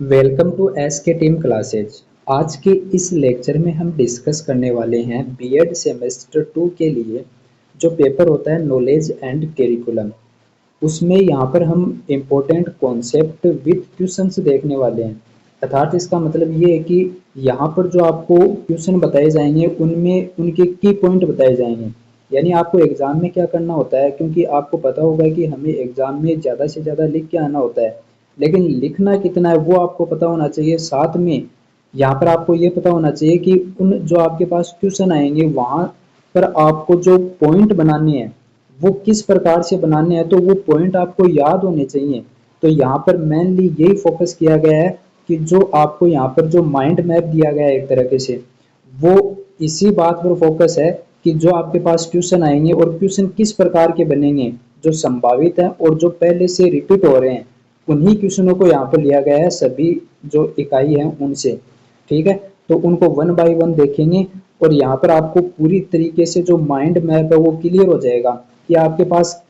Welcome to S के team classes. आज के इस लेक्चर में हम डिस्कस करने वाले हैं बीएड सेमेस्टर 2 के लिए जो पेपर होता है नॉलेज एंड करिकुलम। उसमें यहाँ पर हम इम्पोर्टेंट कॉन्सेप्ट विद क्वेश्चंस देखने वाले हैं। अर्थात इसका मतलब ये है कि यहाँ पर जो आपको क्वेश्चन बताए जाएंगे उनमें उनके की पॉइंट बताए जाएंगे। यानी आपको एग्जाम में क्या करना होता है, क्योंकि आपको पता होगा कि हमें एग्जाम में ज़्यादा से ज़्यादा लिख के आना होता है, लेकिन लिखना कितना है वो आपको पता होना चाहिए। साथ में यहाँ पर आपको ये पता होना चाहिए कि उन जो आपके पास क्वेश्चन आएंगे वहाँ पर आपको जो पॉइंट बनाने हैं वो किस प्रकार से बनाने हैं, तो वो पॉइंट आपको याद होने चाहिए। तो यहाँ पर मेनली यही फोकस किया गया है कि जो आपको यहाँ पर जो माइंड मैप दिया गया है एक तरीके से, वो इसी बात पर फोकस है कि जो आपके पास क्वेश्चन आएंगे और क्वेश्चन किस प्रकार के बनेंगे, जो संभावित है और जो पहले से रिपीट हो रहे हैं, उन्हीं क्वेश्चनों को यहाँ पर लिया गया है सभी जो इकाई है उनसे। ठीक है, तो उनको वन बाय वन देखेंगे और यहाँ पर आपको पूरी तरीके से जो माइंड मैप है वो क्लियर हो जाएगा कि आपके पास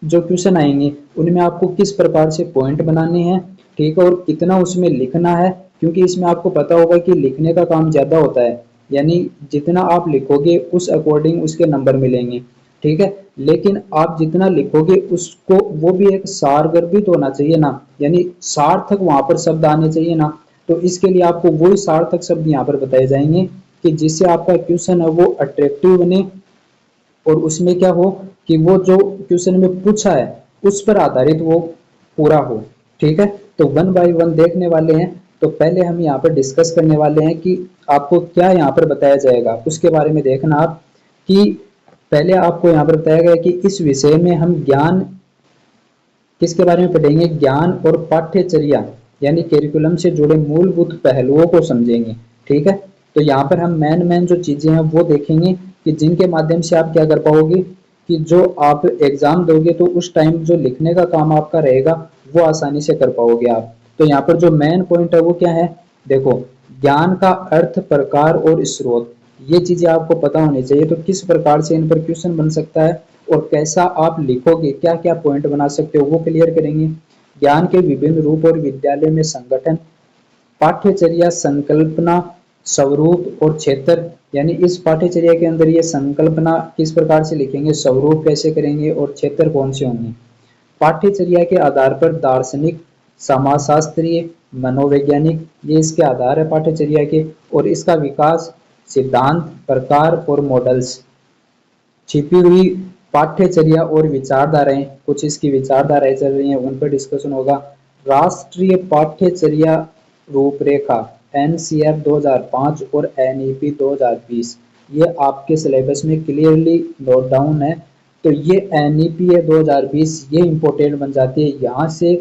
जो क्वेश्चन आएंगे उनमें आपको किस प्रकार से पॉइंट बनाने हैं। ठीक है, और कितना उसमें लिखना है, क्योंकि इसमें आपको पता होगा कि लिखने का काम ज़्यादा होता है। यानी जितना आप लिखोगे उस अकॉर्डिंग उसके नंबर मिलेंगे। ठीक है, लेकिन आप जितना लिखोगे उसको वो भी एक सारगर्भित होना चाहिए ना, यानी सार्थक वहां पर शब्द आने चाहिए ना। तो इसके लिए आपको वही सार्थक शब्द यहाँ पर बताए जाएंगे कि जिससे आपका क्वेश्चन है वो अट्रैक्टिव बने और उसमें क्या हो कि वो जो क्वेश्चन में पूछा है उस पर आधारित वो पूरा हो। ठीक है, तो वन बाय वन देखने वाले हैं। तो पहले हम यहाँ पर डिस्कस करने वाले हैं कि आपको क्या यहाँ पर बताया जाएगा, उसके बारे में देखना आप कि पहले आपको यहाँ पर बताया गया कि इस विषय में हम ज्ञान किसके बारे में पढ़ेंगे, ज्ञान और पाठ्यचर्या यानी करिकुलम से जुड़े मूलभूत पहलुओं को समझेंगे। ठीक है, तो यहाँ पर हम मेन मेन जो चीजें हैं वो देखेंगे कि जिनके माध्यम से आप क्या कर पाओगे कि जो आप एग्जाम दोगे तो उस टाइम जो लिखने का काम आपका रहेगा वो आसानी से कर पाओगे आप। तो यहाँ पर जो मेन पॉइंट है वो क्या है, देखो, ज्ञान का अर्थ, प्रकार और स्रोत, ये चीजें आपको पता होनी चाहिए। तो किस प्रकार से इन पर क्वेश्चन बन सकता है और कैसा आप लिखोगे, क्या क्या पॉइंट बना सकते हो, वो क्लियर करेंगे। ज्ञान के विभिन्न रूप और विद्यालय में संगठन, पाठ्यचर्या, संकल्पना, स्वरूप और क्षेत्र, यानी इस पाठ्यचर्या के अंदर ये संकल्पना किस प्रकार से लिखेंगे, स्वरूप कैसे करेंगे और क्षेत्र कौन से होंगे। पाठ्यचर्या के आधार पर दार्शनिक, समाजशास्त्रीय, मनोवैज्ञानिक, ये इसके आधार है पाठ्यचर्या के। और इसका विकास, सिद्धांत, प्रकार और मॉडल्स, छिपी हुई पाठ्यचर्या और विचारधाराएं, कुछ इसकी विचारधाराएं चल रही हैं उन पर डिस्कशन होगा। राष्ट्रीय पाठ्यचर्या रूपरेखा एनसीएफ 2005 और एनईपी 2020, ये आपके सिलेबस में क्लियरली नोट डाउन है। तो ये एनईपी है 2020, ये इंपॉर्टेंट बन जाती है। यहाँ से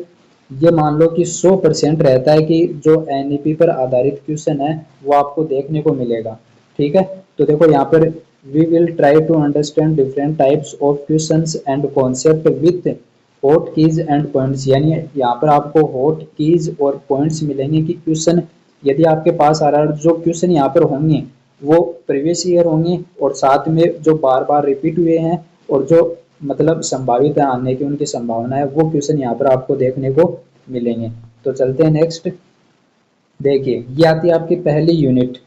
ये मान लो कि 100% रहता है कि जो एनईपी पर आधारित क्वेश्चन है वो आपको देखने को मिलेगा। ठीक है, तो देखो यहाँ पर we will try to understand different types of questions and concept with hot keys and points, यानी यहाँ पर आपको hot keys और points मिलेंगे कि क्वेश्चन यदि आपके पास आ रहा है, जो क्वेश्चन यहाँ पर होंगे वो प्रीवियस ईयर होंगे और साथ में जो बार बार रिपीट हुए हैं और जो मतलब संभावित है आने की उनकी संभावना है, वो क्वेश्चन यहाँ पर आपको देखने को मिलेंगे। तो चलते हैं नेक्स्ट। देखिए ये आती है आपकी पहली यूनिट।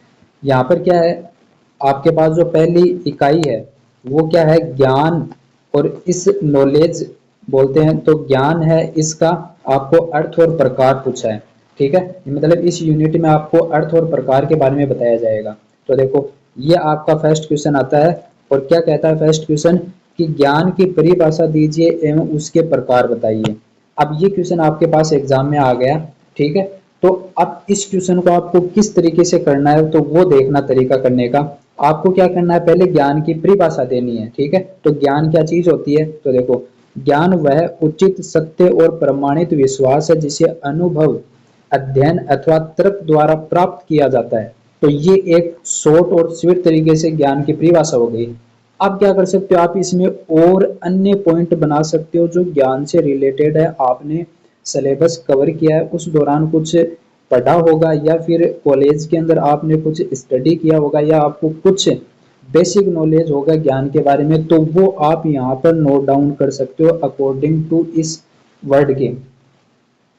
यहाँ पर क्या है, आपके पास जो पहली इकाई है वो क्या है, ज्ञान। और इस नॉलेज बोलते हैं तो ज्ञान है, इसका आपको अर्थ और प्रकार पूछा है। ठीक है, मतलब इस यूनिट में आपको अर्थ और प्रकार के बारे में बताया जाएगा। तो देखो ये आपका फर्स्ट क्वेश्चन आता है और क्या कहता है फर्स्ट क्वेश्चन कि ज्ञान की परिभाषा दीजिए एवं उसके प्रकार बताइए। अब ये क्वेश्चन आपके पास एग्जाम में आ गया। ठीक है, तो अब इस क्वेश्चन को आपको किस तरीके से करना है तो वो देखना तरीका करने का। आपको क्या करना है, पहले ज्ञान की परिभाषा देनी है। ठीक है, तो ज्ञान क्या चीज होती है, तो देखो ज्ञान वह उचित, सत्य और प्रमाणित विश्वास है जिसे अनुभव, अध्ययन अथवा तर्क द्वारा प्राप्त किया जाता है। तो ये एक शॉर्ट और स्वीट तरीके से ज्ञान की परिभाषा हो गई। आप क्या कर सकते हो, आप इसमें और अन्य पॉइंट बना सकते हो जो ज्ञान से रिलेटेड है, आपने सिलेबस कवर किया है उस दौरान कुछ पढ़ा होगा या फिर कॉलेज के अंदर आपने कुछ स्टडी किया होगा या आपको कुछ बेसिक नॉलेज होगा ज्ञान के बारे में, तो वो आप यहाँ पर नोट डाउन कर सकते हो अकॉर्डिंग टू इस वर्ड के।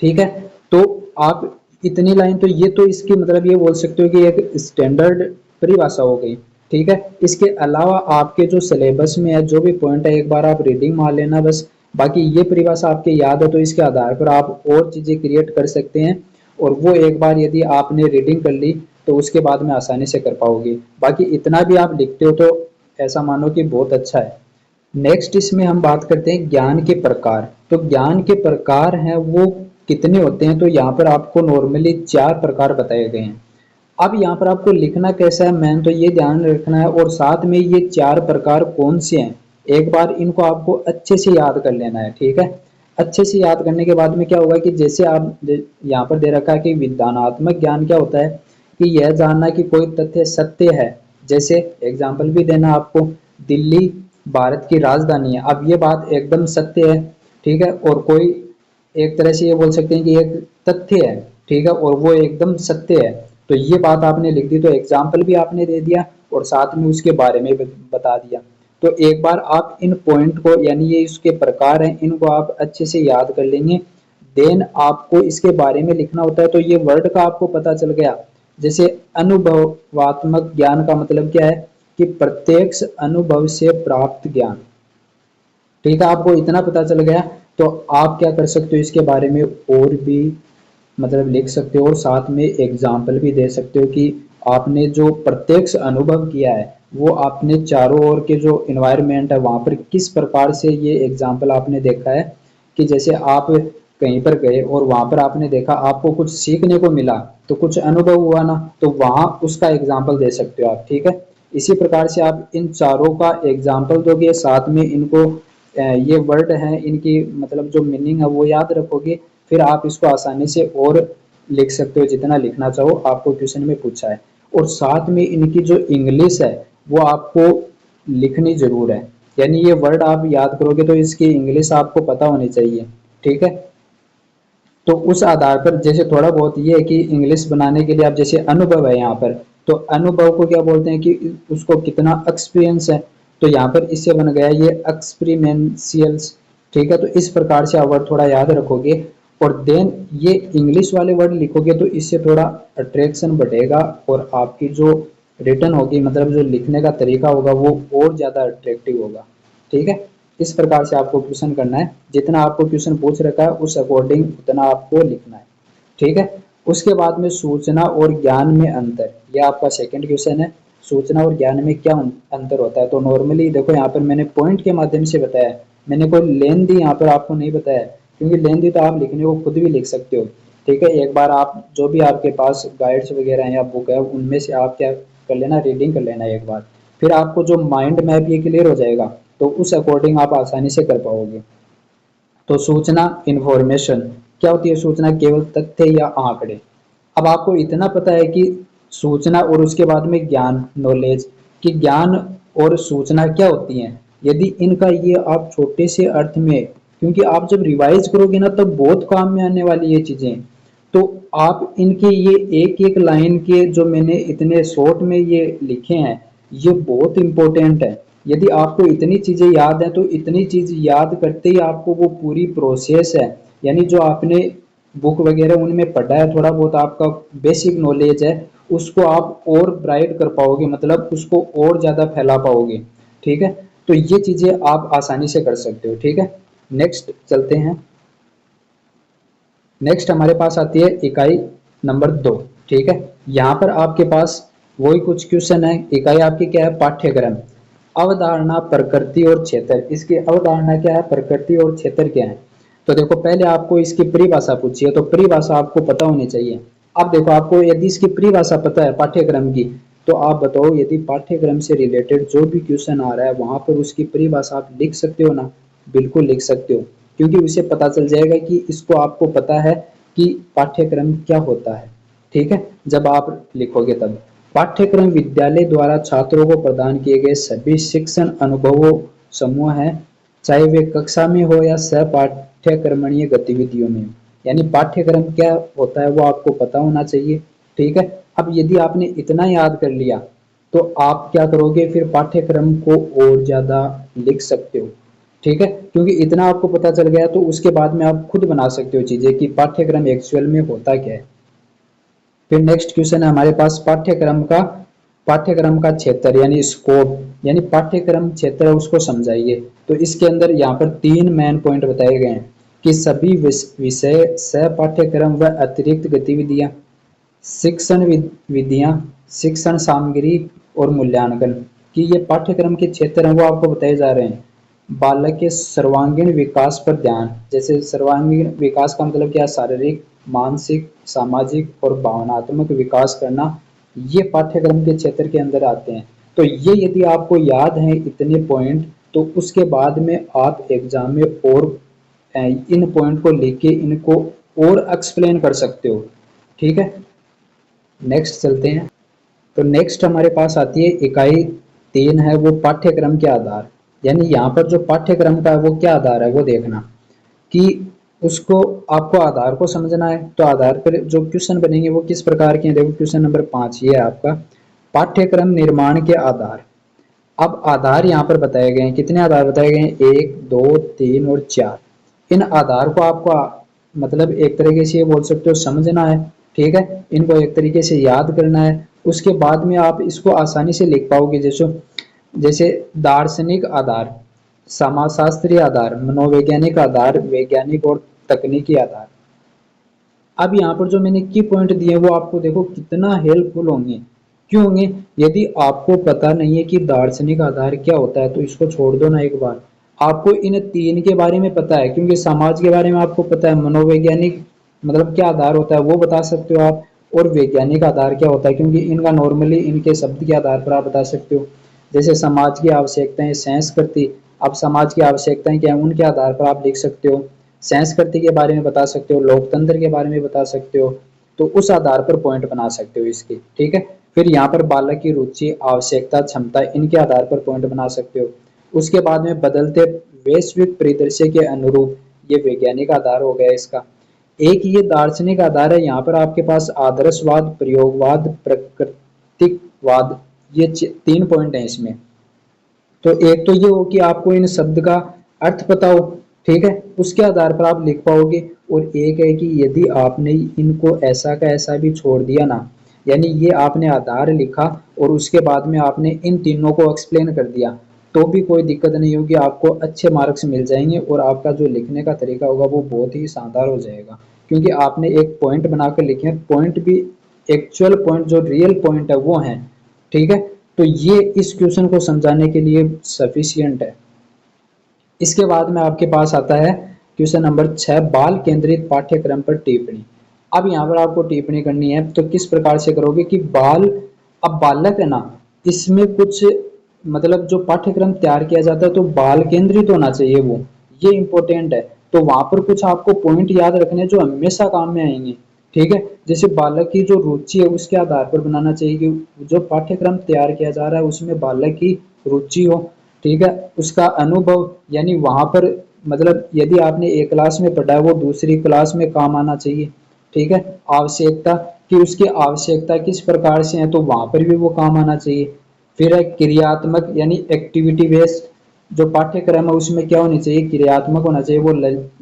ठीक है, तो आप इतनी लाइन, तो ये तो इसकी मतलब ये बोल सकते हो कि एक स्टैंडर्ड परिभाषा हो गई। ठीक है, इसके अलावा आपके जो सिलेबस में है जो भी पॉइंट है एक बार आप रीडिंग मार लेना बस। बाकी ये परिभाषा आपके याद है तो इसके आधार पर आप और चीजें क्रिएट कर सकते हैं, और वो एक बार यदि आपने रीडिंग कर ली तो उसके बाद में आसानी से कर पाओगे। बाकी इतना भी आप लिखते हो तो ऐसा मानो कि बहुत अच्छा है। नेक्स्ट इसमें हम बात करते हैं ज्ञान के प्रकार। तो ज्ञान के प्रकार हैं वो कितने होते हैं, तो यहाँ पर आपको नॉर्मली 4 प्रकार बताए गए हैं। अब यहाँ पर आपको लिखना कैसा है मैन तो ये ध्यान रखना है, और साथ में ये 4 प्रकार कौन से हैं एक बार इनको आपको अच्छे से याद कर लेना है। ठीक है, अच्छे से याद करने के बाद में क्या होगा कि जैसे आप यहाँ पर दे रखा है कि विधानात्मक ज्ञान क्या होता है कि यह जानना कि कोई तथ्य सत्य है। जैसे एग्जाम्पल भी देना आपको, दिल्ली भारत की राजधानी है, अब ये बात एकदम सत्य है। ठीक है, और कोई एक तरह से ये बोल सकते हैं कि एक तथ्य है। ठीक है, और वो एकदम सत्य है। तो ये बात आपने लिख दी, तो एग्जाम्पल भी आपने दे दिया और साथ में उसके बारे में बता दिया। तो एक बार आप इन पॉइंट को यानी ये इसके प्रकार हैं इनको आप अच्छे से याद कर लेंगे। देन आपको इसके बारे में लिखना होता है, तो ये वर्ड का आपको पता चल गया। जैसे अनुभवात्मक ज्ञान का मतलब क्या है कि प्रत्यक्ष अनुभव से प्राप्त ज्ञान। ठीक है, आपको इतना पता चल गया तो आप क्या कर सकते हो इसके बारे में और भी मतलब लिख सकते हो, और साथ में एग्जाम्पल भी दे सकते हो कि आपने जो प्रत्यक्ष अनुभव किया है वो आपने चारों ओर के जो इन्वायरमेंट है वहां पर किस प्रकार से, ये एग्जाम्पल आपने देखा है कि जैसे आप कहीं पर गए और वहां पर आपने देखा आपको कुछ सीखने को मिला तो कुछ अनुभव हुआ ना, तो वहां उसका एग्जाम्पल दे सकते हो आप। ठीक है, इसी प्रकार से आप इन चारों का एग्जाम्पल दोगे, साथ में इनको ये वर्ड हैं इनकी मतलब जो मीनिंग है वो याद रखोगे, फिर आप इसको आसानी से और लिख सकते हो जितना लिखना चाहो, आपको क्वेश्चन में पूछा है। और साथ में इनकी जो इंग्लिश है वो आपको लिखनी जरूर है, यानी ये वर्ड आप याद करोगे तो इसकी इंग्लिश आपको पता होनी चाहिए। ठीक है, तो उस आधार पर जैसे थोड़ा बहुत ये है कि इंग्लिश बनाने के लिए आप जैसे अनुभव है यहाँ पर, तो अनुभव को क्या बोलते हैं कि उसको कितना एक्सपीरियंस है, तो यहाँ पर इससे बन गया ये एक्सपीरिमेंशियल्स। ठीक है, तो इस प्रकार से आप वर्ड थोड़ा याद रखोगे और देन ये इंग्लिश वाले वर्ड लिखोगे तो इससे थोड़ा अट्रैक्शन बढ़ेगा और आपकी जो रिटर्न होगी मतलब जो लिखने का तरीका होगा वो और ज़्यादा अट्रैक्टिव होगा। ठीक है, इस प्रकार से आपको क्वेश्चन करना है, जितना आपको क्वेश्चन पूछ रखा है उस अकॉर्डिंग उतना आपको लिखना है। ठीक है, उसके बाद में सूचना और ज्ञान में अंतर, यह आपका सेकंड क्वेश्चन है। सूचना और ज्ञान में क्या अंतर होता है, तो नॉर्मली देखो यहाँ पर मैंने पॉइंट के माध्यम से बताया है, मैंने कोई लेन दी यहाँ पर आपको नहीं बताया, क्योंकि लेन दी तो आप लिखने को खुद भी लिख सकते हो। ठीक है, एक बार आप जो भी आपके पास गाइड्स वगैरह हैं या बुक है उनमें से आप क्या कर लेना, रीडिंग कर लेना एक बार, फिर आपको जो माइंड मैप ये क्लियर हो जाएगा तो उस अकॉर्डिंग आप आसानी से कर पाओगे। तो सूचना इंफॉर्मेशन क्या होती है, सूचना केवल तथ्य या आंकड़े। अब आपको इतना पता है कि सूचना और उसके बाद में ज्ञान नॉलेज, कि ज्ञान और सूचना क्या होती हैं, यदि इनका ये आप छोटे से अर्थ में, क्योंकि आप जब रिवाइज करोगे ना तब बहुत काम में आने वाली ये चीजें, तो आप इनके ये एक एक लाइन के जो मैंने इतने शॉर्ट में ये लिखे हैं ये बहुत इंपॉर्टेंट है। यदि आपको इतनी चीजें याद है तो इतनी चीज याद करते ही आपको वो पूरी प्रोसेस है, यानी जो आपने बुक वगैरह उनमें पढ़ा है थोड़ा बहुत आपका बेसिक नॉलेज है उसको आप और ब्राइट कर पाओगे, मतलब उसको और ज्यादा फैला पाओगे। ठीक है, तो ये चीजें आप आसानी से कर सकते हो। ठीक है, नेक्स्ट चलते हैं। नेक्स्ट हमारे पास आती है इकाई नंबर 2। ठीक है, यहाँ पर आपके पास वही कुछ क्वेश्चन है। इकाई आपकी क्या है, पाठ्यक्रम। अवधारणा, प्रकृति और क्षेत्र। इसकी अवधारणा क्या है, प्रकृति और क्षेत्र क्या है। तो देखो पहले आपको इसकी परिभाषा पूछी है तो परिभाषा आपको पता होनी चाहिए। अब देखो आपको यदि इसकी परिभाषा पता है पाठ्यक्रम की, तो आप बताओ यदि पाठ्यक्रम से रिलेटेड जो भी क्वेश्चन आ रहा है वहां पर उसकी परिभाषा आप लिख सकते हो ना, बिल्कुल लिख सकते हो, क्योंकि उसे पता चल जाएगा कि इसको आपको पता है कि पाठ्यक्रम क्या होता है। ठीक है, जब आप लिखोगे तब पाठ्यक्रम विद्यालय द्वारा छात्रों को प्रदान किए गए सभी शिक्षण अनुभवों समूह हैं, चाहे वे कक्षा में हो या सह पाठ्यक्रमणीय गतिविधियों में। यानी पाठ्यक्रम क्या होता है वो आपको पता होना चाहिए। ठीक है, अब यदि आपने इतना याद कर लिया तो आप क्या करोगे, फिर पाठ्यक्रम को और ज्यादा लिख सकते हो। ठीक है, क्योंकि इतना आपको पता चल गया तो उसके बाद में आप खुद बना सकते हो चीजें कि पाठ्यक्रम एक्चुअल में होता क्या है। फिर नेक्स्ट क्वेश्चन है हमारे पास पाठ्यक्रम का क्षेत्र यानी स्कोप, यानी पाठ्यक्रम क्षेत्र उसको समझाइए। तो इसके अंदर यहाँ पर 3 मेन पॉइंट बताए गए हैं कि सभी विषय, सह पाठ्यक्रम व अतिरिक्त गतिविधियां, शिक्षण विधियां, शिक्षण सामग्री और मूल्यांकन कि ये पाठ्यक्रम के क्षेत्र हैं वो आपको बताए जा रहे हैं। बालक के सर्वांगीण विकास पर ध्यान, जैसे सर्वांगीण विकास का मतलब क्या, शारीरिक, मानसिक, सामाजिक और भावनात्मक विकास करना, ये पाठ्यक्रम के क्षेत्र के अंदर आते हैं। तो ये यदि आपको याद है इतने पॉइंट, तो उसके बाद में आप एग्जाम में और इन पॉइंट को लेके इनको और एक्सप्लेन कर सकते हो। ठीक है, नेक्स्ट चलते हैं। तो नेक्स्ट हमारे पास आती है इकाई 3 है वो पाठ्यक्रम के आधार, यानी यहाँ पर जो पाठ्यक्रम का है वो क्या आधार है वो देखना कि उसको आपको आधार को समझना है। तो आधार पर जो क्वेश्चन बनेंगे वो किस प्रकार के हैं, देखो क्वेश्चन नंबर 5 ये है आपका, पाठ्यक्रम निर्माण के आधार। अब आधार यहाँ पर बताए गए हैं, कितने आधार बताए गए हैं, 1 2 3 और 4। इन आधार को आपको मतलब एक तरीके से ये बोल सकते हो समझना है। ठीक है, इनको एक तरीके से याद करना है, उसके बाद में आप इसको आसानी से लिख पाओगे। जैसे जैसे दार्शनिक आधार, समाजशास्त्रीय आधार, मनोवैज्ञानिक आधार, वैज्ञानिक और तकनीकी आधार। अब यहाँ पर जो मैंने की पॉइंट दिए वो आपको देखो कितना हेल्पफुल होंगे। क्यों होंगे, यदि आपको पता नहीं है कि दार्शनिक आधार क्या होता है तो इसको छोड़ दो ना एक बार। आपको इन 3 के बारे में पता है क्योंकि समाज के बारे में आपको पता है, मनोवैज्ञानिक मतलब क्या आधार होता है वो बता सकते हो आप, और वैज्ञानिक आधार क्या होता है क्योंकि इनका नॉर्मली इनके शब्द के आधार पर आप बता सकते हो। जैसे समाज की आवश्यकताएं, संस्कृति, अब समाज की आवश्यकताएं क्या है उनके आधार पर आप लिख सकते हो, संस्कृति के बारे में बता सकते हो, लोकतंत्र के बारे में बता सकते हो। तो उस आधार पर पॉइंट बना सकते हो इसके। ठीक है, फिर यहाँ पर बालक की रुचि, आवश्यकता, क्षमता, इनके आधार पर पॉइंट बना सकते हो। उसके बाद में बदलते वैश्विक परिदृश्य के अनुरूप, ये वैज्ञानिक आधार हो गया इसका। एक ये दार्शनिक आधार है, यहाँ पर आपके पास आदर्शवाद, प्रयोगवाद, प्राकृतिकवाद, ये 3 पॉइंट हैं इसमें। तो एक तो ये हो कि आपको इन शब्द का अर्थ पता हो, ठीक है, उसके आधार पर आप लिख पाओगे। और एक है कि यदि आपने इनको ऐसा का ऐसा भी छोड़ दिया ना, यानी ये आपने आधार लिखा और उसके बाद में आपने इन तीनों को एक्सप्लेन कर दिया, तो भी कोई दिक्कत नहीं होगी, आपको अच्छे मार्क्स मिल जाएंगे और आपका जो लिखने का तरीका होगा वो बहुत ही शानदार हो जाएगा। क्योंकि आपने एक पॉइंट बनाकर लिखे हैं, पॉइंट भी एक्चुअल पॉइंट जो रियल पॉइंट है वो है। ठीक है, तो ये इस क्वेश्चन को समझाने के लिए सफिशियंट है। इसके बाद में आपके पास आता है क्वेश्चन नंबर 6, बाल केंद्रित पाठ्यक्रम पर टिप्पणी। अब यहाँ पर आपको टिप्पणी करनी है तो किस प्रकार से करोगे कि अब बालक है ना, इसमें कुछ मतलब जो पाठ्यक्रम तैयार किया जाता है तो बाल केंद्रित होना चाहिए वो, ये इंपॉर्टेंट है। तो वहां पर कुछ आपको पॉइंट याद रखने जो हमेशा काम में आएंगे। ठीक है, जैसे बालक की जो रुचि है उसके आधार पर बनाना चाहिए कि जो पाठ्यक्रम तैयार किया जा रहा है उसमें बालक की रुचि हो। ठीक है, उसका अनुभव, यानी वहां पर मतलब यदि आपने एक क्लास में पढ़ा है वो दूसरी क्लास में काम आना चाहिए। ठीक है, आवश्यकता कि उसकी आवश्यकता किस प्रकार से है तो वहां पर भी वो काम आना चाहिए। फिर है क्रियात्मक, यानी एक्टिविटी बेस्ड जो पाठ्यक्रम है उसमें क्या होनी चाहिए, क्रियात्मक होना चाहिए, वो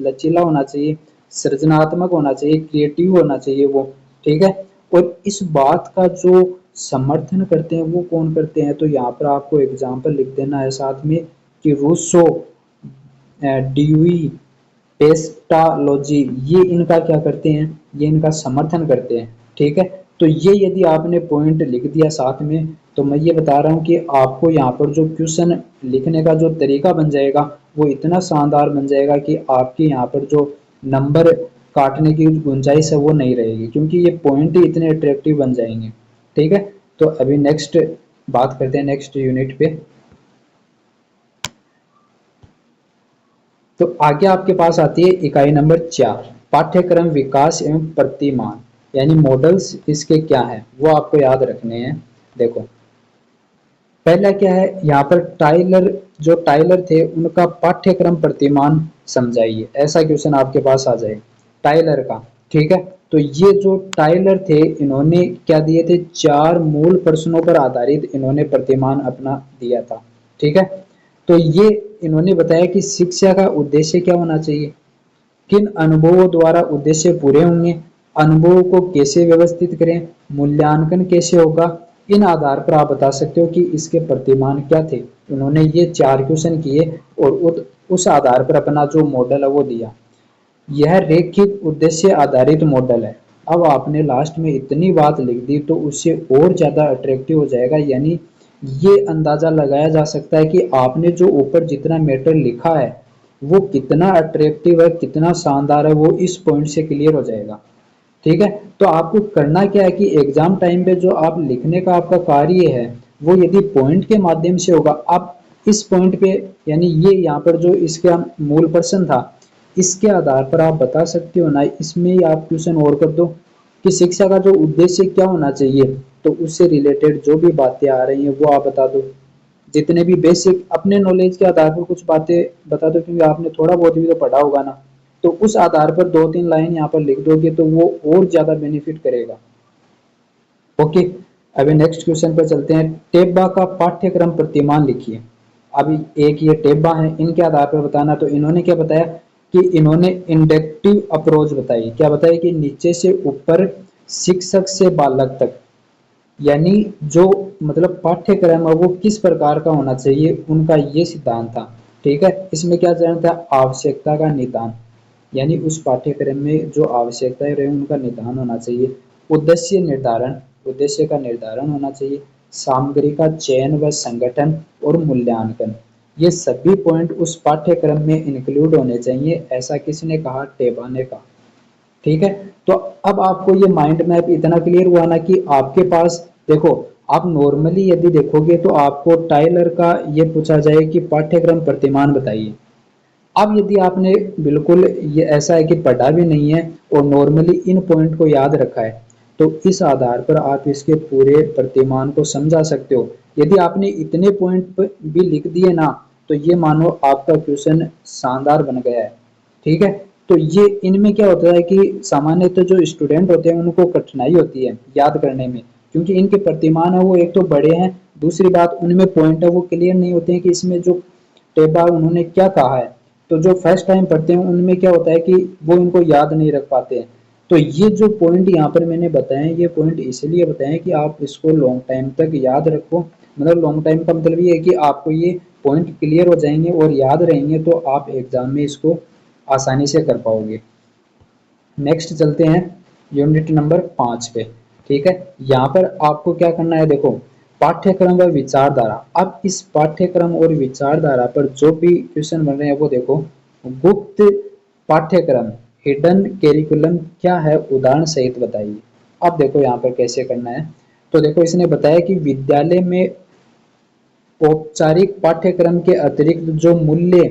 लचीला होना चाहिए, सृजनात्मक होना चाहिए, क्रिएटिव होना चाहिए वो। ठीक है, और इस बात का जो समर्थन करते हैं वो कौन करते हैं, तो यहाँ पर आपको एग्जाम्पल लिख देना है साथ में कि रूसो, ड्यूई, पेस्टालॉजी, ये इनका क्या करते हैं, ये इनका समर्थन करते हैं। ठीक है, तो ये यदि आपने पॉइंट लिख दिया साथ में, तो मैं ये बता रहा हूँ कि आपको यहाँ पर जो क्वेश्चन लिखने का जो तरीका बन जाएगा वो इतना शानदार बन जाएगा कि आपके यहाँ पर जो नंबर काटने की गुंजाइश है वो नहीं रहेगी, क्योंकि ये पॉइंट ही इतने अट्रैक्टिव बन जाएंगे। ठीक है, तो अभी नेक्स्ट बात करते हैं नेक्स्ट यूनिट पे। तो आगे आपके पास आती है इकाई नंबर 4, पाठ्यक्रम विकास एवं प्रतिमान, यानी मॉडल्स इसके क्या है वो आपको याद रखने हैं। देखो पहला क्या है, यहाँ पर टाइलर थे उनका पाठ्यक्रम प्रतिमान समझाइए, ऐसा क्वेश्चन आपके पास आ जाए टाइलर का। ठीक है, तो ये जो टाइलर थे इन्होंने क्या दिए थे, 4 मूल प्रश्नों पर आधारित इन्होंने प्रतिमान अपना दिया था। ठीक है, तो ये इन्होंने बताया कि शिक्षा का उद्देश्य क्या होना चाहिए, किन अनुभवों द्वारा उद्देश्य पूरे होंगे, अनुभव को कैसे व्यवस्थित करें, मूल्यांकन कैसे होगा, इन आधार पर आप बता सकते हो कि इसके प्रतिमान क्या थे। उन्होंने ये 4 क्वेश्चन किए और उस आधार पर अपना जो मॉडल है वो दिया। यह रैखिक उद्देश्य आधारित मॉडल है। अब आपने लास्ट में इतनी बात लिख दी तो उससे और ज़्यादा अट्रैक्टिव हो जाएगा, यानी ये अंदाज़ा लगाया जा सकता है कि आपने जो ऊपर जितना मैटर लिखा है वो कितना अट्रैक्टिव है, कितना शानदार है, वो इस पॉइंट से क्लियर हो जाएगा। ठीक है, तो आपको करना क्या है कि एग्जाम टाइम पे जो आप लिखने का आपका कार्य है वो यदि पॉइंट के माध्यम से होगा, आप इस पॉइंट पे यानी ये यहाँ पर जो इसका मूल प्रश्न था इसके आधार पर आप बता सकते हो ना, इसमें ही आप क्वेश्चन और कर दो कि शिक्षा का जो उद्देश्य क्या होना चाहिए, तो उससे रिलेटेड जो भी बातें आ रही हैं वो आप बता दो। जितने भी बेसिक अपने नॉलेज के आधार पर कुछ बातें बता दो, क्योंकि आपने थोड़ा बहुत भी तो पढ़ा होगा ना, तो उस आधार पर 2-3 लाइन यहाँ पर लिख दोगे तो वो और ज़्यादा बेनिफिट करेगा। ओके, अभी नेक्स्ट क्वेश्चन पर चलते हैं। टेबा का पाठ्यक्रम प्रतिमान लिखिए। अभी एक ये टेबा है, इनके आधार पर बताना। तो इन्होंने क्या बताया कि इन्होंने इंडक्टिव अप्रोच बताई। क्या बताया कि नीचे से ऊपर, शिक्षक से बालक तक, यानी जो मतलब पाठ्यक्रम है वो किस प्रकार का होना चाहिए, उनका ये सिद्धांत था। ठीक है, इसमें क्या चरण था, आवश्यकता का निदान, यानी उस पाठ्यक्रम में जो आवश्यकताएं रहे उनका निदान होना चाहिए। उद्देश्य निर्धारण, उद्देश्य का निर्धारण होना चाहिए। सामग्री का चयन व संगठन और मूल्यांकन, ये सभी पॉइंट उस पाठ्यक्रम में इंक्लूड होने चाहिए, ऐसा किसने कहा, टेबा ने कहा। ठीक है, तो अब आपको ये माइंड मैप इतना क्लियर हुआ ना कि आपके पास देखो, आप नॉर्मली यदि देखोगे तो आपको टाइलर का ये पूछा जाए कि पाठ्यक्रम प्रतिमान बताइए। अब यदि आपने बिल्कुल ये ऐसा है कि पढ़ा भी नहीं है और नॉर्मली इन पॉइंट को याद रखा है, तो इस आधार पर आप इसके पूरे प्रतिमान को समझा सकते हो। यदि आपने इतने पॉइंट भी लिख दिए ना, तो ये मानो आपका क्वेश्चन शानदार बन गया है। ठीक है, तो ये इनमें क्या होता है कि सामान्यतः जो स्टूडेंट होते हैं उनको कठिनाई होती है याद करने में, क्योंकि इनके प्रतिमान है वो एक तो बड़े हैं, दूसरी बात उनमें पॉइंट है वो क्लियर नहीं होते हैं कि इसमें जो टेबा उन्होंने क्या कहा है। तो जो फर्स्ट टाइम पढ़ते हैं उनमें क्या होता है कि वो इनको याद नहीं रख पाते हैं। तो ये जो पॉइंट यहाँ पर मैंने बताए हैं, ये पॉइंट इसलिए बताए हैं कि आप इसको लॉन्ग टाइम तक याद रखो। मतलब लॉन्ग टाइम का मतलब ये है कि आपको ये पॉइंट क्लियर हो जाएंगे और याद रहेंगे, तो आप एग्जाम में इसको आसानी से कर पाओगे। नेक्स्ट चलते हैं यूनिट नंबर 5 पे। ठीक है, यहाँ पर आपको क्या करना है, देखो पाठ्यक्रम व विचारधारा। अब इस पाठ्यक्रम और विचारधारा पर जो भी क्वेश्चन बन रहे हैं वो देखो। गुप्त पाठ्यक्रम, हिडन कैरिकुलम क्या है, उदाहरण सहित बताइए। अब देखो यहाँ पर कैसे करना है। तो देखो इसने बताया कि विद्यालय में औपचारिक पाठ्यक्रम के अतिरिक्त जो मूल्य,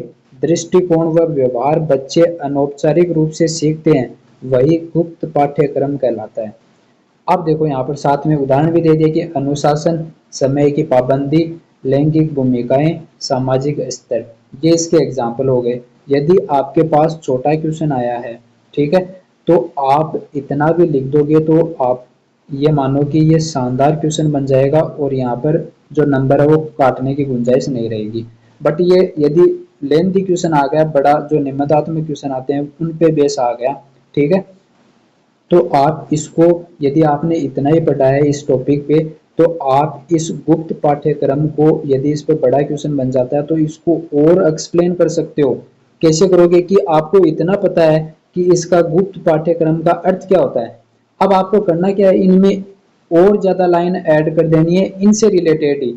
दृष्टिकोण व व्यवहार बच्चे अनौपचारिक रूप से सीखते हैं वही गुप्त पाठ्यक्रम कहलाता है। अब देखो यहाँ पर साथ में उदाहरण भी दे दिया कि अनुशासन, समय की पाबंदी, लैंगिक भूमिकाएं, सामाजिक स्तर, ये इसके एग्जाम्पल हो गए। यदि आपके पास छोटा क्वेश्चन आया है, ठीक है, तो आप इतना भी लिख दोगे तो आप ये मानो कि ये शानदार क्वेश्चन बन जाएगा और यहाँ पर जो नंबर है वो काटने की गुंजाइश नहीं रहेगी। बट ये यदि लेंथी क्वेश्चन आ गया, बड़ा जो निबंधात्मक क्वेश्चन आते हैं उन पे बेस आ गया, ठीक है, तो आप इसको यदि आपने इतना ही पढ़ा है इस टॉपिक पे, तो आप इस गुप्त पाठ्यक्रम को यदि इस पे बड़ा क्वेश्चन बन जाता है तो इसको और एक्सप्लेन कर सकते हो। कैसे करोगे कि आपको इतना पता है कि इसका गुप्त पाठ्यक्रम का अर्थ क्या होता है। अब आपको करना क्या है, इनमें और ज्यादा लाइन ऐड कर देनी है इनसे रिलेटेड ही।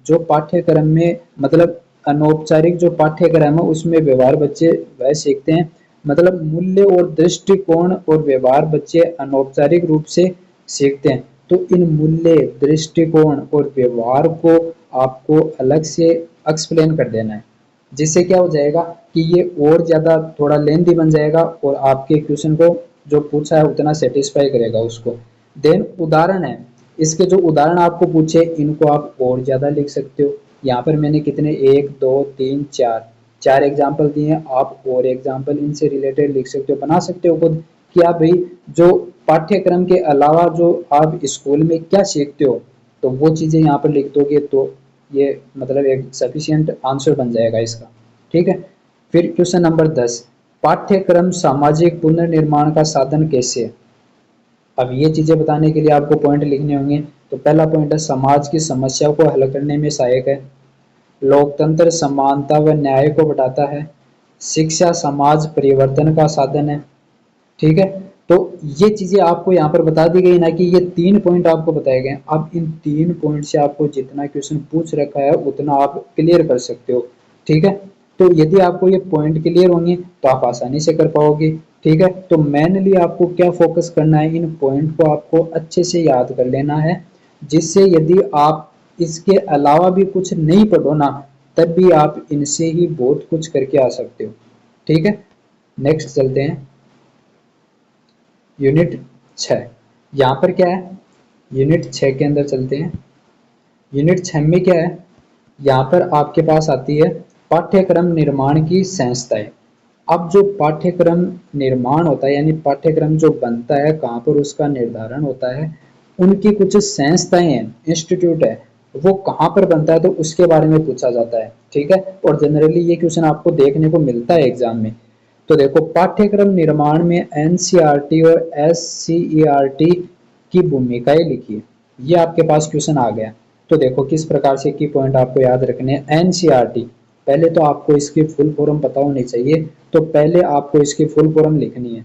जो पाठ्यक्रम में मतलब अनौपचारिक जो पाठ्यक्रम है उसमें व्यवहार बच्चे वह सीखते हैं, मतलब मूल्य और दृष्टिकोण और व्यवहार बच्चे अनौपचारिक रूप से सीखते हैं। तो इन मूल्य, दृष्टिकोण और व्यवहार को आपको अलग से एक्सप्लेन कर देना है, जिससे क्या हो जाएगा कि ये और ज़्यादा थोड़ा लेंथी बन जाएगा और आपके क्वेश्चन को जो पूछा है उतना सेटिस्फाई करेगा उसको। देन उदाहरण है, इसके जो उदाहरण आपको पूछे इनको आप और ज़्यादा लिख सकते हो। यहाँ पर मैंने कितने, 1 2 3 4 4 एग्जाम्पल दिए हैं, आप और एग्जाम्पल इनसे रिलेटेड लिख सकते हो, बना सकते हो खुद कि आप भाई जो पाठ्यक्रम के अलावा जो आप स्कूल में क्या सीखते हो तो वो चीज़ें यहाँ पर लिख दोगे तो ये मतलब एक सफिशिएंट आंसर बन जाएगा इसका। ठीक है, फिर क्वेश्चन नंबर 10, पाठ्यक्रम सामाजिक पुनर्निर्माण का साधन कैसे है। अब ये चीजें बताने के लिए आपको पॉइंट लिखने होंगे। तो पहला पॉइंट है समाज की समस्या को हल करने में सहायक है, लोकतंत्र समानता व न्याय को बढ़ाता है, शिक्षा समाज परिवर्तन का साधन है। ठीक है, तो ये चीजें आपको यहाँ पर बता दी गई ना कि ये 3 पॉइंट आपको बताए गए। अब इन 3 पॉइंट से आपको जितना क्वेश्चन पूछ रखा है उतना आप क्लियर कर सकते हो। ठीक है, तो यदि आपको ये पॉइंट क्लियर होंगे तो आप आसानी से कर पाओगे। ठीक है, तो मेनली आपको क्या फोकस करना है, इन पॉइंट को आपको अच्छे से याद कर लेना है, जिससे यदि आप इसके अलावा भी कुछ नहीं पढ़ो ना, तब भी आप इनसे ही बहुत कुछ करके आ सकते हो। ठीक है, नेक्स्ट चलते हैं। यूनिट 6 यहाँ पर क्या है, यूनिट 6 के अंदर चलते हैं। यूनिट 6 में क्या है, यहाँ पर आपके पास आती है पाठ्यक्रम निर्माण की संस्थाएं। अब जो पाठ्यक्रम निर्माण होता है यानी पाठ्यक्रम जो बनता है, कहाँ पर उसका निर्धारण होता है, उनकी कुछ संस्थाएं हैं, इंस्टीट्यूट है, वो कहाँ पर बनता है तो उसके बारे में पूछा जाता है। ठीक है, और जनरली ये क्वेश्चन आपको देखने को मिलता है एग्जाम में। तो देखो, पाठ्यक्रम निर्माण में एनसीईआरटी और एससीईआरटी की भूमिकाएं लिखिए। ये आपके पास क्वेश्चन आ गया। तो देखो किस प्रकार से की पॉइंट आपको याद रखने हैं। एनसीईआरटी, पहले तो आपको इसकी फुल फॉर्म पता होनी चाहिए, तो पहले आपको इसकी फुल फॉर्म लिखनी है।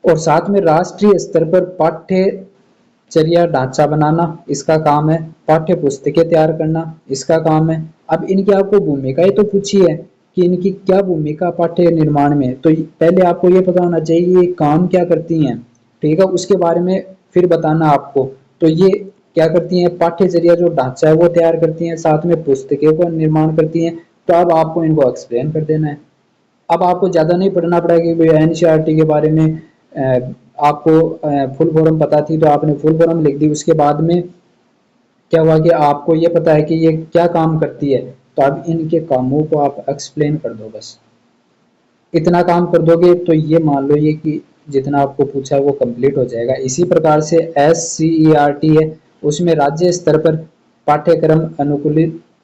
और साथ में राष्ट्रीय स्तर पर पाठ्यचर्या ढांचा बनाना इसका काम है, पाठ्य पुस्तकें तैयार करना इसका काम है। अब इनकी आपको भूमिकाएं तो पूछी है कि इनकी क्या भूमिका पाठ्य निर्माण में, तो पहले आपको ये पता होना चाहिए ये काम क्या करती हैं। ठीक है, उसके बारे में फिर बताना आपको। तो ये क्या करती हैं, पाठ्यचर्या जो ढांचा है वो तैयार करती हैं, साथ में पुस्तकें को निर्माण करती हैं। तो अब आपको इनको एक्सप्लेन कर देना है। अब आपको ज़्यादा नहीं पढ़ना पड़ेगा कि भाई एनसीईआरटी के बारे में आपको फुल फॉर्म पता थी तो आपने फुल फॉर्म लिख दी। उसके बाद में क्या हुआ कि आपको ये पता है कि ये क्या काम करती है, तो अब इनके कामों को आप एक्सप्लेन कर दो। बस इतना काम कर दोगे तो ये मान लो ये कि जितना आपको पूछा है वो कंप्लीट हो जाएगा। इसी प्रकार से एससीईआरटी है, उसमें राज्य स्तर पर पाठ्यक्रम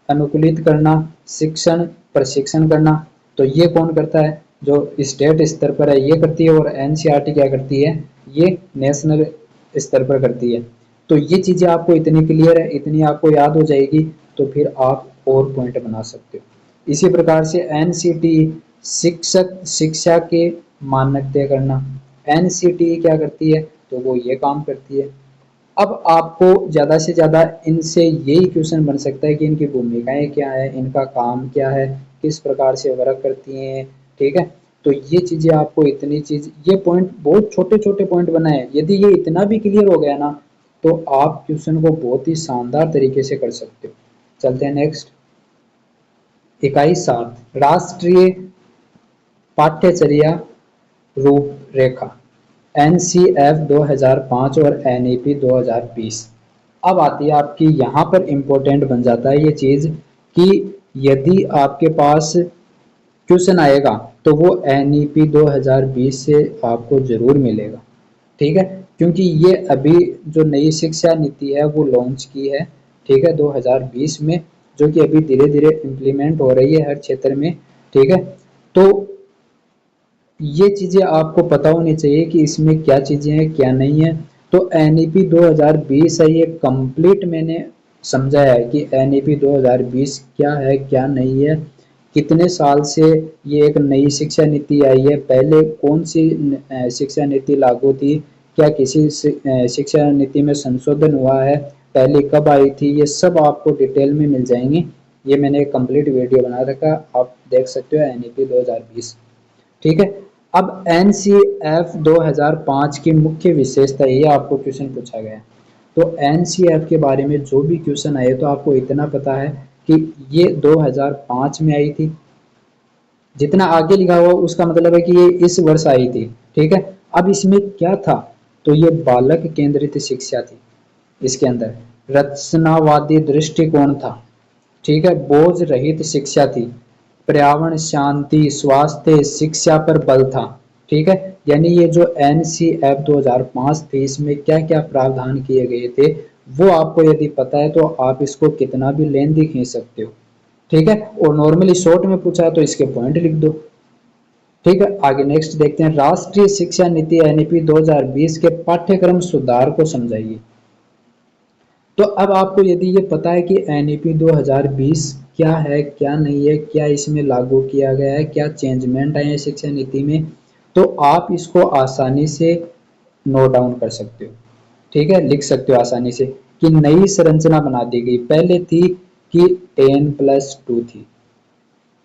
अनुकूलित करना, शिक्षण प्रशिक्षण करना। तो ये कौन करता है, जो स्टेट स्तर पर है ये करती है, और एनसीईआरटी क्या करती है, ये नेशनल स्तर पर करती है। तो ये चीजें आपको इतनी क्लियर है, इतनी आपको याद हो जाएगी, तो फिर आप और पॉइंट बना सकते हो। इसी प्रकार से एनसीटी, शिक्षक शिक्षा के मानक तय करना, एनसीटी क्या करती है, तो वो ये काम करती है। अब आपको ज़्यादा से ज़्यादा इनसे यही क्वेश्चन बन सकता है कि इनकी भूमिकाएं क्या है, इनका काम क्या है, किस प्रकार से वर्क करती हैं। ठीक है, तो ये चीज़ें आपको इतनी चीज़, ये पॉइंट बहुत छोटे छोटे पॉइंट बनाए, यदि ये इतना भी क्लियर हो गया ना तो आप क्वेश्चन को बहुत ही शानदार तरीके से कर सकते हो। चलते हैं नेक्स्ट। इकाई 7 राष्ट्रीय पाठ्यचर्या रूपरेखा, एनसीएफ 2005 और एनईपी 2020। अब आती है आपकी, यहाँ पर इम्पोर्टेंट बन जाता है ये चीज़ कि यदि आपके पास क्वेश्चन आएगा तो वो एनईपी 2020 से आपको जरूर मिलेगा। ठीक है, क्योंकि ये अभी जो नई शिक्षा नीति है वो लॉन्च की है। ठीक है, 2020 में, जो कि अभी धीरे धीरे इम्प्लीमेंट हो रही है हर क्षेत्र में। ठीक है, तो ये चीज़ें आपको पता होनी चाहिए कि इसमें क्या चीज़ें हैं क्या नहीं है। तो एनईपी 2020 है, ये कंप्लीट मैंने समझाया है कि एनईपी 2020 क्या है क्या नहीं है, कितने साल से ये एक नई शिक्षा नीति आई है, पहले कौन सी शिक्षा नीति लागू थी, क्या किसी शिक्षा नीति में संशोधन हुआ है, पहले कब आई थी, ये सब आपको डिटेल में मिल जाएंगे। ये मैंने एक कंप्लीट वीडियो बना रखा, आप देख सकते हो, एनईपी 2020। ठीक है, अब एनसीएफ 2005 की मुख्य विशेषता, ये आपको क्वेश्चन पूछा गया है। तो एनसीएफ के बारे में जो भी क्वेश्चन आए तो आपको इतना पता है कि ये 2005 में आई थी। जितना आगे लिखा हुआ उसका मतलब है कि ये इस वर्ष आई थी। ठीक है, अब इसमें क्या था, तो ये बालक केंद्रित शिक्षा थी। इसके अंदर रचनावादी दृष्टिकोण था। ठीक है, बोझ रहित शिक्षा थी, पर्यावरण, शांति, स्वास्थ्य, शिक्षा पर बल था। ठीक है, यानी ये जो एनसीएफ 2005 थी इसमें क्या क्या प्रावधान किए गए थे वो आपको यदि पता है तो आप इसको कितना भी लेंथी खींच सकते हो। ठीक है, और नॉर्मली शॉर्ट में पूछा है तो इसके पॉइंट लिख दो। ठीक है, आगे नेक्स्ट देखते हैं, राष्ट्रीय शिक्षा नीति एनईपी 2020 के पाठ्यक्रम सुधार को समझाइए। तो अब आपको यदि ये पता है कि एनईपी 2020 क्या है, क्या नहीं है, क्या इसमें लागू किया गया है, क्या चेंजमेंट आए हैं शिक्षा नीति में, तो आप इसको आसानी से नोट डाउन कर सकते हो। ठीक है, लिख सकते हो आसानी से कि नई संरचना बना दी गई। पहले थी कि 10+2 थी,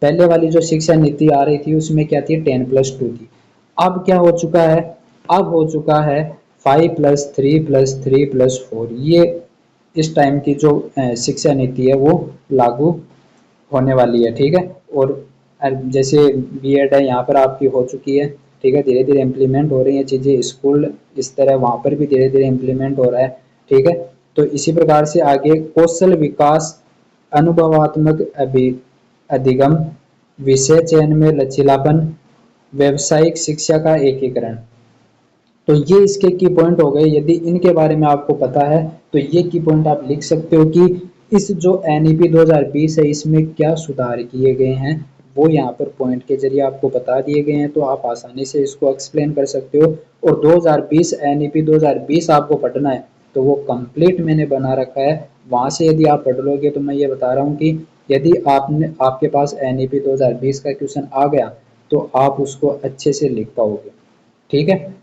पहले वाली जो शिक्षा नीति आ रही थी उसमें क्या थी, 10+2 थी। अब क्या हो चुका है, अब हो चुका है 5+3+3+4। ये इस टाइम की जो शिक्षा नीति है वो लागू होने वाली है। ठीक है, और जैसे बीएड है यहाँ पर आपकी हो चुकी है। ठीक है, धीरे धीरे इम्प्लीमेंट हो रही हैं चीज़ें, स्कूल इस तरह वहाँ पर भी धीरे धीरे इम्प्लीमेंट हो रहा है। ठीक है, तो इसी प्रकार से आगे कौशल विकास, अनुभवात्मक अधिगम, विषय चयन में लचीलापन, व्यावसायिक शिक्षा का एकीकरण। तो ये इसके की पॉइंट हो गए। यदि इनके बारे में आपको पता है तो ये की पॉइंट आप लिख सकते हो कि इस जो एनईपी 2020 है इसमें क्या सुधार किए गए हैं, वो यहाँ पर पॉइंट के जरिए आपको बता दिए गए हैं, तो आप आसानी से इसको एक्सप्लेन कर सकते हो। और 2020 एनईपी 2020 आपको पढ़ना है तो वो कंप्लीट मैंने बना रखा है, वहाँ से यदि आप पढ़ लोगे तो मैं ये बता रहा हूँ कि यदि आपके पास एनईपी 2020 का क्वेश्चन आ गया तो आप उसको अच्छे से लिख पाओगे। ठीक है,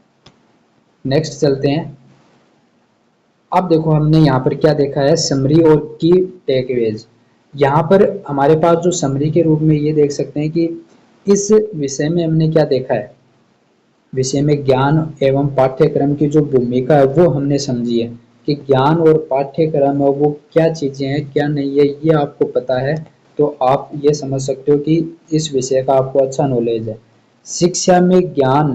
नेक्स्ट चलते हैं। अब देखो हमने यहाँ पर क्या देखा है, समरी और की टेकअवेज। यहाँ पर हमारे पास जो समरी के रूप में ये देख सकते हैं कि इस विषय में हमने क्या देखा है, विषय में ज्ञान एवं पाठ्यक्रम की जो भूमिका है वो हमने समझी है कि ज्ञान और पाठ्यक्रम है वो क्या चीज़ें हैं, क्या नहीं है, ये आपको पता है तो आप ये समझ सकते हो कि इस विषय का आपको अच्छा नॉलेज है। शिक्षा में ज्ञान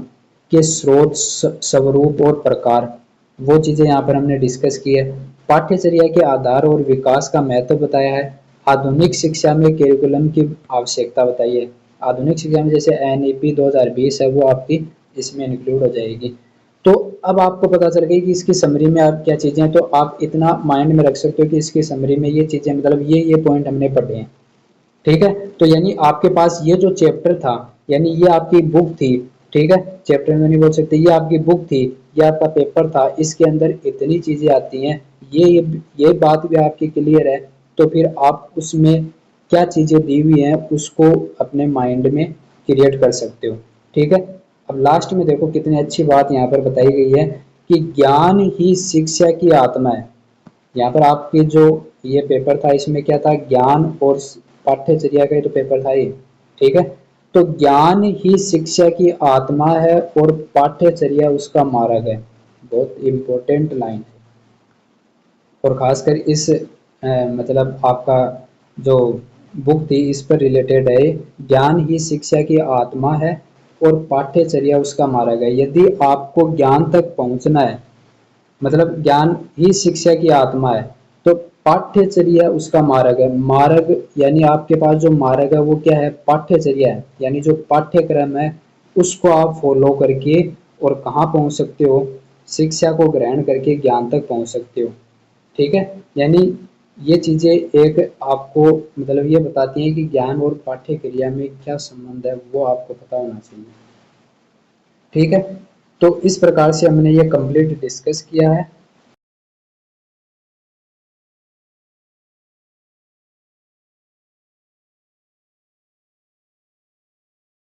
के स्रोत, स्वरूप और प्रकार, वो चीज़ें यहाँ पर हमने डिस्कस की है। पाठ्यचर्या के आधार और विकास का महत्व बताया है। आधुनिक शिक्षा में कैरिकुलम की आवश्यकता बताई है। आधुनिक शिक्षा में जैसे एनईपी 2020 है वो आपकी इसमें इंक्लूड हो जाएगी। तो अब आपको पता चल गई कि इसकी समरी में आप क्या चीज़ें हैं, तो आप इतना माइंड में रख सकते हो कि इसकी समरी में ये चीज़ें मतलब ये पॉइंट हमने पढ़े हैं। ठीक है, तो यानी आपके पास ये जो चैप्टर था, यानी ये आपकी बुक थी। ठीक है, चैप्टर में नहीं बोल सकते, ये आपकी बुक थी, ये आपका पेपर था, इसके अंदर इतनी चीज़ें आती हैं, ये बात भी आपकी क्लियर है, तो फिर आप उसमें क्या चीज़ें दी हुई हैं उसको अपने माइंड में क्रिएट कर सकते हो। ठीक है, अब लास्ट में देखो कितनी अच्छी बात यहाँ पर बताई गई है कि ज्ञान ही शिक्षा की आत्मा है। यहाँ पर आपके जो ये पेपर था इसमें क्या था, ज्ञान और पाठ्यचर्या का ही तो पेपर था ये। ठीक है, तो ज्ञान ही शिक्षा की आत्मा है और पाठ्यचर्या उसका मार्ग है। बहुत इम्पोर्टेंट लाइन है, और खासकर इस मतलब आपका जो बुक थी इस पर रिलेटेड है। ज्ञान ही शिक्षा की आत्मा है और पाठ्यचर्या उसका मार्ग है। यदि आपको ज्ञान तक पहुंचना है, मतलब ज्ञान ही शिक्षा की आत्मा है, तो पाठ्यचर्या उसका मार्ग है। मार्ग यानी आपके पास जो मार्ग है वो क्या है, पाठ्यचर्या है, यानी जो पाठ्यक्रम है उसको आप फॉलो करके और कहाँ पहुँच सकते हो, शिक्षा को ग्रहण करके ज्ञान तक पहुँच सकते हो। ठीक है, यानी ये चीज़ें एक आपको मतलब ये बताती हैं कि ज्ञान और पाठ्यक्रिया में क्या संबंध है वो आपको पता होना चाहिए। ठीक है, तो इस प्रकार से हमने ये कंप्लीट डिस्कस किया है।